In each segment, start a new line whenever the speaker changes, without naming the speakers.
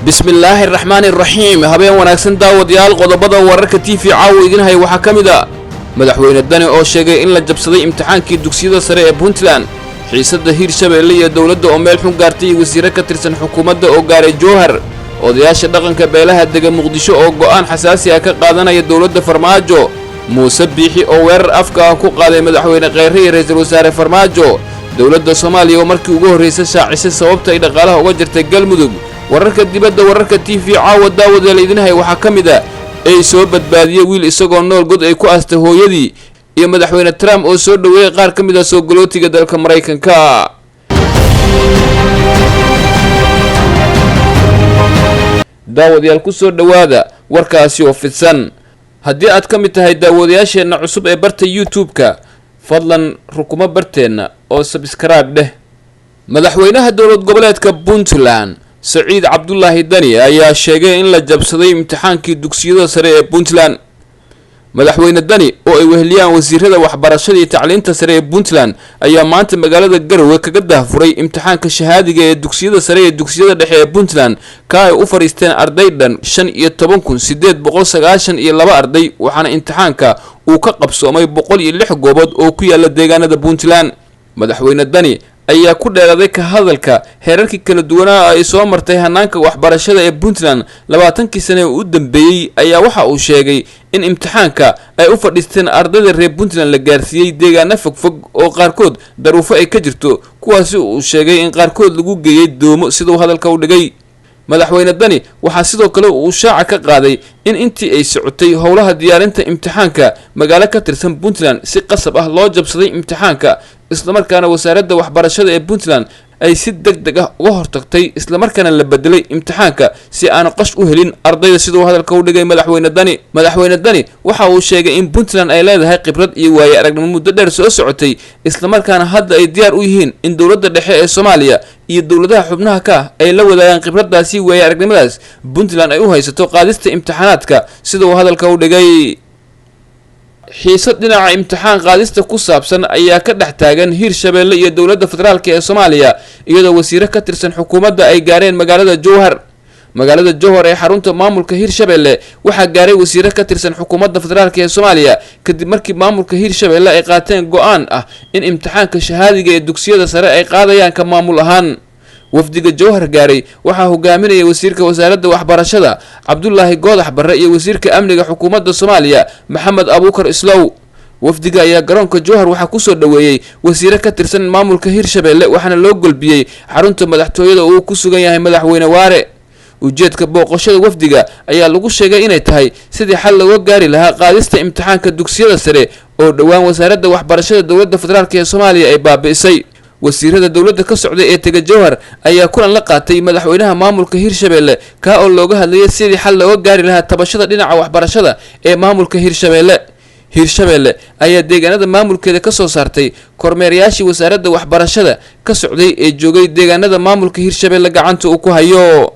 bismillaahi raxmaani raxiim habeen wanaagsan daawadayaal qodobada wararka TV caawa idin hay waxa kamida madaxweyne Dani oo sheegay in la jabsaday imtixaankii dugsiyada sare ee Puntland xiisada Hirshabeelle iyo dawladda oo meel xun gaartay wasiirka ka tirsan xukuumadda oo gaaray Jowhar odayaasha dhaqanka beelaha dega Muqdisho oo go'aan xasaasi ah ka qaadanaya dawladda Farmaajo Muuse Biixi oo weerar afka ku qaaday madaxweyne Khayre iyo ra'iisul wasaare Farmaajo dawladda Soomaaliya oo markii ugu horeysay shaacisay sababta ay dhaqaalaha uga jirtay Galmudug wararka dibadda wararka TV caawa daawada leedinahay waxa kamida ay soo badbaadiyay wiil isagoo nool god ay ku aastay hooyadii iyo madaxweyne Trump oo soo dhaweeyay qaar kamida soo galootiga dalka Mareykanka daawadayaal ku soo dhawaada warkaasi oo fidsan haddii aad kamid tahay daawadayaasheena cusub ee barta YouTube-ka fadlan rukuma barteena oo subscribe dheh madaxweynaha dowlad goboleedka Puntland Saciid Cabdullaahi Dani ayaa sheegay in la jabsaday imtixaankii dugsiyada sare ee Puntland madaxweyne Dani oo ay weheliyaan wasiirada waxbarashada iyo tacliinta sare ee Puntland ayaa maanta magaalada Garowe kaga daahfuray imtixaanka shahaadiga ee dugsiyada sare ee dugsiyada dhexe ee Puntland ka ay u fariisteen arday dhan 15892 arday waxaana imtixaanka uu ka qabsoomay 106 goobood oo ku yaala deegaanada Puntland madaxweyne Dani ayaa ku dheeraday ka hadalka heerarkii kala duwanaa ay soo martay hanaanka waxbarashada ee Puntland 20 sano u dambeeyay ayaa waxa uu sheegay in imtixaanka ay u fadhiisteen ardayda reer Puntland la gaarsiiyay deegaano fogfog oo qaarkood daruufo ay ka jirto kuwaas uu sheegay in qaarkood lagu geeyay doomo sidoo hadalka u dhigay madaxweyne Dani waxa sidoo kale uu shaaca ka qaaday in intii ay socotay howlaha diyaarinta imtixaanka magaalo ka tirsan Puntland si qasab ah loo jabsaday imtixaanka isla markaana wasaaradda waxbarashada ee Puntland ay si degdeg ah uga hortagtay isla markaana la bedelay imtixaanka si aan qash u helin ardayda sidoo hadalka u dhigay madaxweyne Dani waxa uu sheegay in Puntland ay leedahay khibrad iyo waaye aragnimo muddo dheer soo socotay isla markaana hadda ay diyaar u yihiin in dawladda dhexe ee Soomaaliya iyo dawladaha xubnaha ka ay la wadaagaan khibradaasi waaye aragnimadaas Puntland ay u haysato qaadista imtixaanaadka sidoo hadalka u dhigay xiisad dhinaca imtixaan qaadista ku saabsan ayaa ka dhex taagan Hirshabeelle iyo dawladda federaalka ee Soomaaliya iyadoo wasiirka ka tirsan xukuumadda ay gaareen magaalada Jowhar ee xarunta maamulka Hirshabeelle waxa gaaray wasiirka ka tirsan xukuumadda federaalka ee Soomaaliya kadib markii maamulka Hirshabeelle ay qaateen go'aan ah in imtixaanka shahaadiga ee dugsiyada sare ay qaadayaan ka maamul ahaan wafdiga Jowhar gaaray waxa hogaaminaya wasiirka wasaaradda waxbarashada Cabdullaahi Goodax Barre iyo wasiirka amniga xukuumadda Soomaaliya Maxamed Abuukar Islow wafdiga ayaa garoonka Jowhar waxa ku soo dhaweeyay wasiirka ka tirsan maamulka Hirshabeelle waxaana loo gulbiyay xarunta madaxtooyada oo ku sugan yahay madaxweyne Waare ujeedka booqashada wafdiga ayaa lagu sheegay inay tahay sidii xal looga gaari lahaa qaadista imtixaanka dugsiyada sare oo dhawaan wasaaradda waxbarashada dawladda federaalka ee Soomaaliya ay baabi'isay wasiirada dawladda ka socday ee taga Jowhar ayaa kulan la qaatay madaxweynaha maamulka Hirshabeelle ka oo looga hadlayay sidii xal looga gaari lahaa tabashada dhinaca waxbarashada ee maamulka Hirshabeelle ayaa deegaanada maamulkeeda ka soo saartay kormeerayaashii wasaaradda waxbarashada ka socday ee joogay deegaanada maamulka Hirshabeelle gacanta uu ku hayo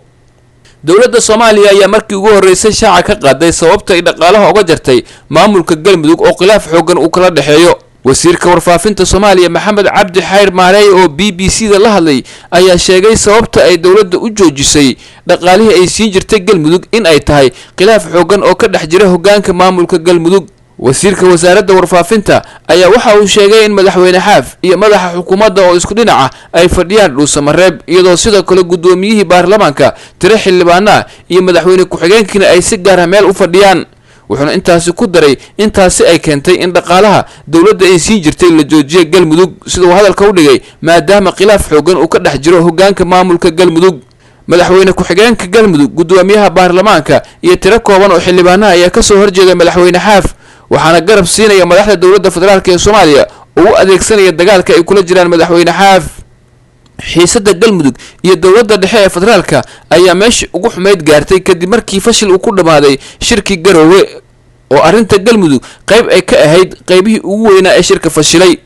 dawladda Soomaaliya ayaa markii ugu horeysay shaaca ka qaaday sababta ay dhaqaalaha uga jirtay maamulka Galmudug oo khilaaf xoogan uu kala dhaxeeyo wasiirka warfaafinta Soomaaliya Maxamed Cabdi Xayr Maareey oo BBC-da la hadlay ayaa sheegay sababta ay dawladda u joojisay dhaqaalihii ay siin jirtay Galmudug in ay tahay khilaaf xoogan oo ka dhex jira hoggaanka maamulka Galmudug wasiirka wasaaradda warfaafinta ayaa waxa uu sheegay in madaxweyne Xaaf iyo madaxa xukuumadda oo isku dhinaca ay fadhiyaan Dhuusamareeb iyadoo sidoo kale gudoomiyihii baarlamaanka tiro xildhibaana iyo madaxweyne ku-xigeenkina ay si gaar ah meel u fadhiyaan wuxuuna intaasi ku daray intaasi ay keentay in dhaqaalaha dawladda ay siin jirtay la joojiyo Galmudug sidoo hadalka u dhigay maadaama khilaaf xoogan uu ka dhex jiro hoggaanka maamulka Galmudug madaxweyne ku-xigeenka Galmudug gudoomiyaha baarlamaanka iyo tiro kooban oo xildhibaana ayaa ka soo horjeeday madaxweyne Xaaf waxaana garab siinaya madaxda dawladda federaalka ee Soomaaliya oo u adeegsanaya dagaalka ay kula jiraan madaxweyne Xaaf xiisada Galmudug iyo dawladda dhexe ee federaalka ayaa meeshii ugu xumeyd gaartay kadib markii fashil uu ku dhamaaday shirki Garowe oo arinta Galmudug qayb ay ka ahayd qaybihii ugu weynaa ee shirka fashilay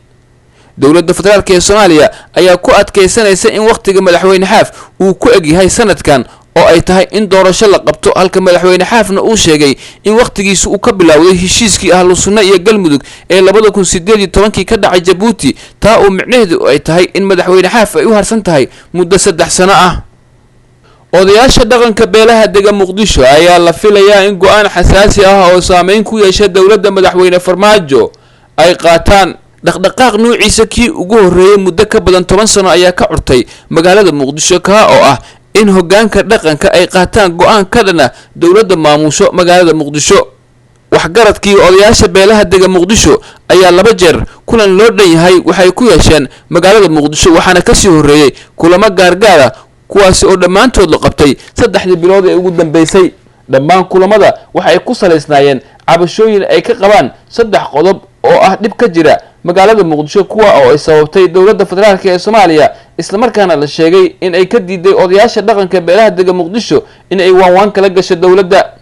dawladda federaalka ee Soomaaliya ayaa ku adkeysanaysa in waqtiga madaxweyne Xaaf uu ku eg yahay sanadkan oo ay tahay in doorasho la qabto halka madaxweyne Xaafna uu sheegay in waqtigiisu uu ka bilowday heshiiskii ahlu sunna iyo Galmudug ee 2018 ka dhacay Djibouti taa oo micnaheedu ay tahay in madaxweyne Xaaf ay u harsan tahay muddo 3 sano ah odayaasha dhaqanka beelaha dega muqdisho ayaa la filayaa in go'aan xasaasi ah oo saameyn ku yeesha dowladda madaxweyne farmaajo ay qaataan. dhaqdhaqaaq nuuciisa kii ugu horreeyay muddo ka badan 10 sano ayaa ka curtay magaalada muqdisho ka oo ah in hoggaanka dhaqanka ay qaataan go'aan ka dhana dowladda maamusho magaalada muqdisho. waxgaradkii odayaasha beelaha dega muqdisho ayaa 2 jeer kulan loo dhan yahay waxay ku yeesheen magaalada muqdisho waxaana ka sii horreeyay kulamo gaargaar ah kuwaasi oo dhammaantood la qabtay 3 bilood ee ugu dambeysay. dhammaan kulamada waxay ku saleysnaayeen cabashooyin ay ka qabaan 3 qodob oo ah dhib ka jira magaalada muqdisho kuwa oo ay sababtay dowladda federaalka ee Soomaaliya isla markaana la sheegay in ay ka diiday odayaasha dhaqanka beelaha dega muqdisho in ay waan kala gasho dowladda.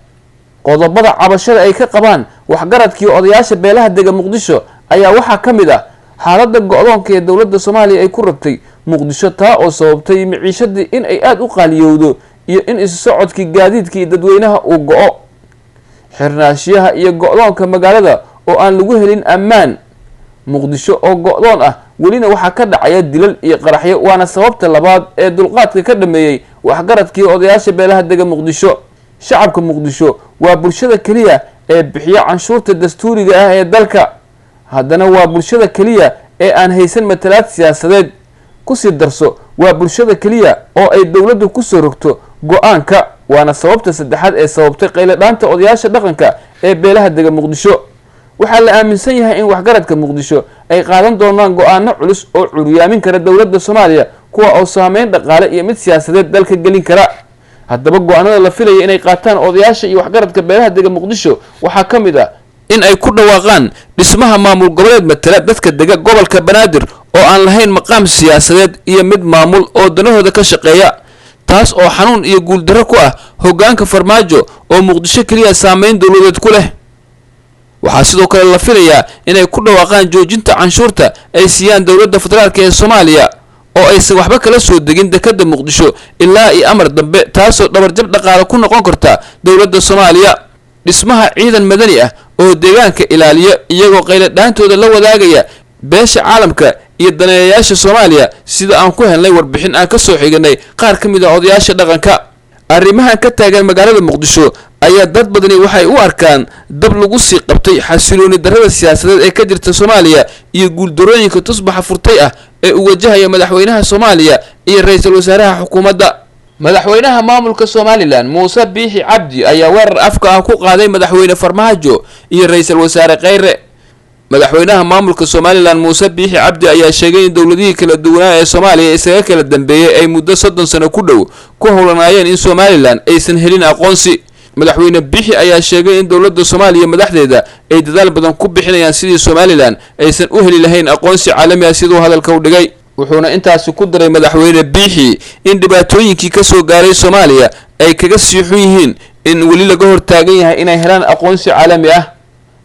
qodobada cabashada ay ka qabaan waxgaradkii odayaasha beelaha dega muqdisho ayaa waxaa ka mid ah xaaladda go'doonka ee dowladda Soomaaliya ay ku rabtay muqdisho taa oo sababtay miciishadii in ay aad u qaaliyowdo iyo in isu socodkii gaadiidkii dadweynaha uu go'o. xirnaashiyaha iyo go'doonka magaalada oo aan lagu helin ammaan. muqdisho oo go'doon ah welina waxaa ka dhacaya dilal iyo qaraxyo waana sababta labaad ee dulqaadka ka dhameeyay waxgaradkii odayaasha beelaha dega muqdisho. shacabka muqdisho waa bulshada kaliya ee bixiya canshuurta dastuuriga ah ee dalka, haddana waa bulshada kaliya ee aan haysan matalaad siyaasadeed. ku sii darso waa bulshada kaliya oo ay dowladdu ku soo rogto go'aanka waana sababta saddexaad ee sababtay qayladhaanta odayaasha dhaqanka ee beelaha dega muqdisho. waxaa la aaminsan yahay in waxgaradka muqdisho ay qaadan doonaan go'aano culus oo curiyaamin kara dowladda Soomaaliya kuwa oo saameyn dhaqaale iyo mid siyaasadeed dalka gelin kara. haddaba go'aanada la filaya inay qaataan odayaasha iyo waxgaradka beelaha dega muqdisho waxaa ka mid ah in ay ku dhawaaqaan dhismaha maamul goboleed matala dadka dega gobolka Banaadir oo aan lahayn maqaam siyaasadeed iyo mid maamul oo danahooda ka shaqeeya, taas oo xanuun iyo guuldarro ku ah hoggaanka farmaajo oo muqdisho kaliya saameyn dowladeed ku leh. waxaa sidoo kale la filayaa inay ku dhawaaqaan joojinta canshuurta ay siiyaan dowladda federaalka ee Soomaaliya oo aysan waxba kala soo degin dekada muqdisho ilaa iyo amar dambe taasoo dhabarjab dhaqaale ku noqon karta dowladda Soomaaliya. dhismaha ciidan madani ah oo deegaanka ilaaliya iyagoo qayladhaantooda la wadaagaya beesha caalamka iyo daneeyayaasha Soomaaliya sida aan ku helnay warbixin aan ka soo xignay qaar ka mid ah odayaasha dhaqanka. arrimahan ka taagan magaalada muqdisho ayaa dad badani waxay u arkaan dab lagu sii qabtay xasilooni darrada siyaasadeed ee ka jirta Soomaaliya iyo guuldarooyinka tusbaxa furtay ah ee uu wajahaya madaxweynaha Soomaaliya iyo ra'iisul wasaaraha xukuumadda. madaxweynaha maamulka Somaliland Muuse Biixi Cabdi ayaa weerar afka ah ku qaaday madaxweyne Farmaajo iyo ra'iisul wasaare Khayre. madaxweynaha maamulka Somaliland Muuse Biixi Cabdi ayaa sheegay in dowladihii kala duwanaa ee Soomaaliya isaga kala dambeeyay ay muddo 30 sano ku dhow ku howlanaayeen in Somaliland aysan helin aqoonsi. madaxweyne Biixi ayaa sheegay in dowladda Soomaaliya madaxdeeda ay dadaal badan ku bixinayaan sidii Somaliland aysan u heli lahayn aqoonsi caalami ah sidoo hadalka u dhigay. wuxuuna intaas ku daray madaxweyne Biixi in dhibaatooyinkii ka soo gaaray Soomaaliya ay kaga sii xun yihiin in wali laga hortaagan yahay inay helaan aqoonsi caalami ah.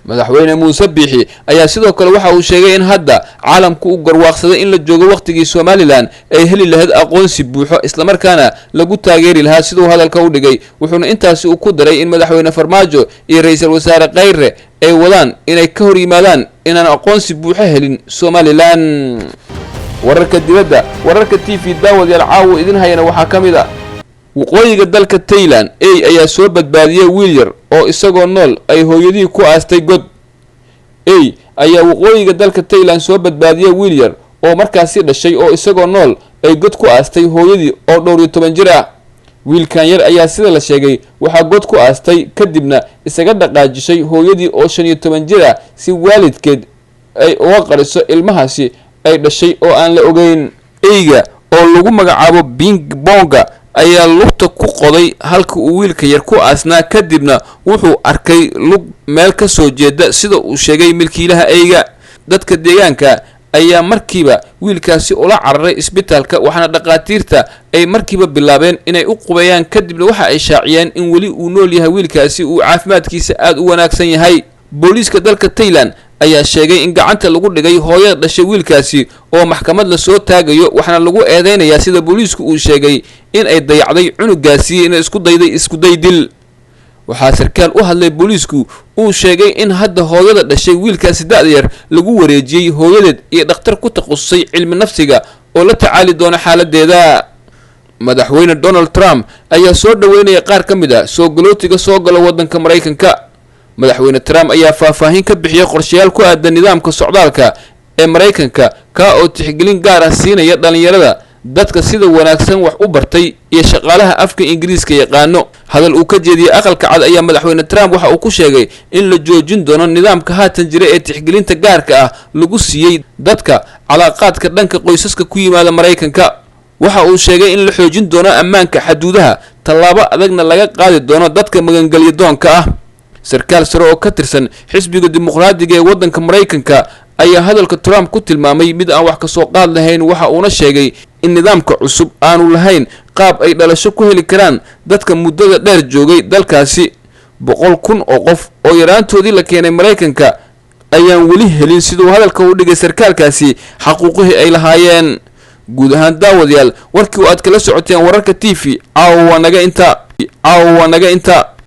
madaxweyne Muuse Biixi ayaa sidoo kale waxa uu sheegay in hadda caalamku uu garwaaqsaday in la joogo waqtigii Somaliland ay heli lahayd aqoonsi buuxo isla markaana lagu taageeri lahaa sidoo hadalka u dhigay. wuxuuna intaas ku daray in madaxweyne Farmaajo iyo ra'iisul wasaare Khayre ay wadaan inay ka hor yimaadaan inaan aqoonsi buuxo helin Somaliland. wararka dibadda wararka TV daawadayaal caawa idin hayana waxaa ka mid ah waqooyiga dalka Thailand ayaa soo badbaadiyay wiil yar oo isagoo nool ay hooyadii ku aastay god. ayaa waqooyiga dalka Thailand soo badbaadiyay wiil yar oo markaasi dhashay oo isagoo nool ay god ku aastay hooyadii oo dhowr iyo 10 jir ah. wiilkan yar ayaa sida la sheegay waxa god ku aastay kadibna isaga dhaqaajisay hooyadii oo 15 jir ah si waalidkeed ay uga qariso ilmahaasi ay dhashay oo aan la ogeyn. oo lagu magacaabo Bing Bonga ayaa lugta ku qoday halka uu wiilka yar ku aasnaa kadibna wuxuu arkay lug meel ka soo jeeda sida uu sheegay milkiilaha eyga. dadka deegaanka ayaa markiiba wiilkaasi ula cararay isbitaalka waxaana dhaqaatiirta ay markiiba bilaabeen inay u qubayaan kadibna waxa ay shaaciyeen in wali uu nool yahay wiilkaasi uu caafimaadkiisa aad u wanaagsan yahay. booliiska dalka Thailand ayaa sheegay in gacanta lagu dhigay hooyada dhashay wiilkaasi oo maxkamad la soo taagayo waxaana lagu eedeynayaa sida booliisku uu sheegay in ay dayacday cunugaasi in isku day dil. waxaa sarkaal u hadlay booliisku uu sheegay in hadda hooyada dhashay wiilkaasi da'da yar lagu wareejiyay hooyadeed iyo dhakhtar ku takhasusay cilmi nafsiga oo la tacaali doona xaaladeeda. madaxweyne Donald Trump ayaa soo dhaweynaya qaar ka mid ah soo galootiga soo gala wadanka Mareykanka. madaxweyne Trump ayaa faahfaahin ka bixiyay qorshayaal ku aadan nidaamka socdaalka ee Mareykanka ka oo tixgelin gaar ah siinaya dhalinyarada, dadka sida wanaagsan wax u bartay iyo shaqaalaha afka Ingiriiska yaqaano. hadal uu ka jeediyay aqalka cad ayaa madaxweyne Trump waxa uu ku sheegay in la joojin doono nidaamka haatan jira ee tixgelinta gaarka ah lagu siiyay dadka calaaqaadka dhanka qoysaska ku yimaada Mareykanka. waxa uu sheegay in la xoojin doono ammaanka xuduudaha, tallaabo adagna laga qaadi doono dadka magangalyo doonka ah. sarkaal sare oo ka tirsan xisbiga dimuqraadiga ee wadanka Mareykanka ayaa hadalka Trump ku tilmaamay mid aan wax ka soo qaad lahayn. waxa uuna sheegay in nidaamka cusub aanu lahayn qaab ay dhalasho ku heli karaan dadka muddada dheer joogay dalkaasi. 100,000 oo qof oo yaraantoodii la keenay Mareykanka ayaan weli helin sidoo hadalka u dhigay sarkaalkaasi xaquuqihii ay lahaayeen. guud ahaan daawadayaal warkii aad kala socoteen wararka TV caawa naga inta